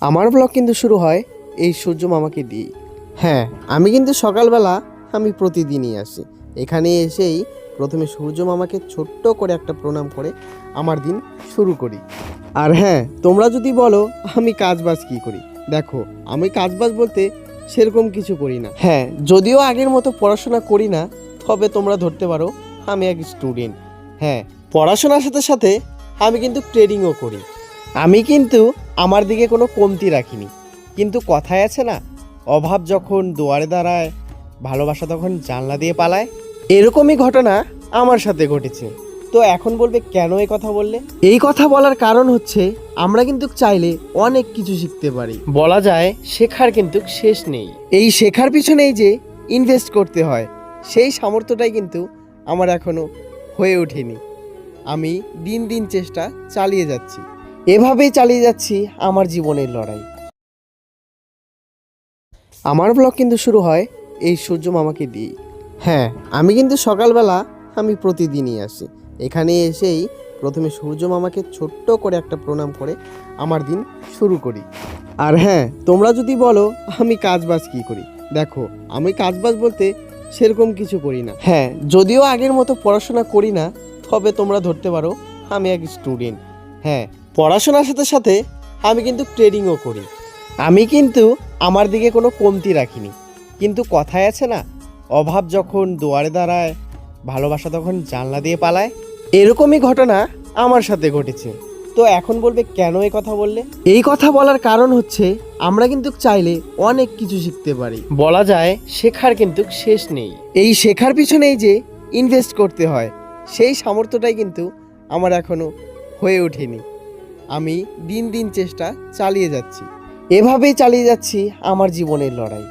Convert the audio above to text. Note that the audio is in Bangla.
আমার ব্লগ কিন্তু শুরু হয় এই সূর্য মামাকে দিয়ে। হ্যাঁ, আমি কিন্তু সকালবেলা আমি প্রতিদিনই আসি। এখানে এসেই প্রথমে সূর্য মামাকে ছোট্ট করে একটা প্রণাম করে আমার দিন শুরু করি। আর হ্যাঁ, তোমরা যদি বলো আমি কাজবাজ কি করি, দেখো আমি কাজবাজ বলতে সেরকম কিছু করি না। হ্যাঁ, যদিও আগের মতো পড়াশোনা করি না, তবে তোমরা ধরতে পারো আমি এক স্টুডেন্ট। হ্যাঁ, পড়াশোনার সাথে সাথে আমি কিন্তু ট্রেডিংও করি। আমি কিন্তু আমার দিকে কোনো কমতি রাখিনি, কিন্তু কথায় আছে না, অভাব যখন দুয়ারে দাঁড়ায়, ভালোবাসা তখন জানলা দিয়ে পালায়। এরকমই ঘটনা আমার সাথে ঘটেছে। তো এখন বলবে কেন এই কথা বললে? এই কথা বলার কারণ হচ্ছে আমরা কিন্তু চাইলে অনেক কিছু শিখতে পারি। বলা যায় শেখার কিন্তু শেষ নেই। এই শেখার পিছনেই যে ইনভেস্ট করতে হয়, সেই সামর্থ্যটাই কিন্তু আমার এখনো হয়ে ওঠেনি। আমি দিন দিন চেষ্টা চালিয়ে যাচ্ছি, এভাবেই চালিয়ে যাচ্ছি আমার জীবনের লড়াই। আমার ব্লগ কিন্তু শুরু হয় এই সূর্য মামাকে দিয়ে। হ্যাঁ, আমি কিন্তু সকালবেলা আমি প্রতিদিনই আসি। এখানে এসেই প্রথমে সূর্য মামাকে ছোট্ট করে একটা প্রণাম করে আমার দিন শুরু করি। আর হ্যাঁ, তোমরা যদি বলো আমি কাজবাজ কি করি, দেখো আমি কাজবাজ বলতে সেরকম কিছু করি না। হ্যাঁ, যদিও আগের মতো পড়াশোনা করি না, তবে তোমরা ধরতে পারো আমি এক স্টুডেন্ট। হ্যাঁ, পড়াশোনার সাথে সাথে আমি কিন্তু ট্রেডিংও করি। আমি কিন্তু আমার দিকে কোনো কমতি রাখিনি, কিন্তু কথায় আছে না, অভাব যখন দুয়ারে দাঁড়ায়, ভালোবাসা তখন জানলা দিয়ে পালায়। এরকমই ঘটনা আমার সাথে ঘটেছে। তো এখন বলবে কেন এই কথা বললে? এই কথা বলার কারণ হচ্ছে আমরা কিন্তু চাইলে অনেক কিছু শিখতে পারি। বলা যায় শেখার কিন্তু শেষ নেই। এই শেখার পিছনেই যে ইনভেস্ট করতে হয়, সেই সামর্থ্যটাই কিন্তু আমার এখনো হয়ে ওঠেনি। আমি দিন দিন চেষ্টা চালিয়ে যাচ্ছি, এভাবেই চালিয়ে যাচ্ছি আমার জীবনের লড়াই।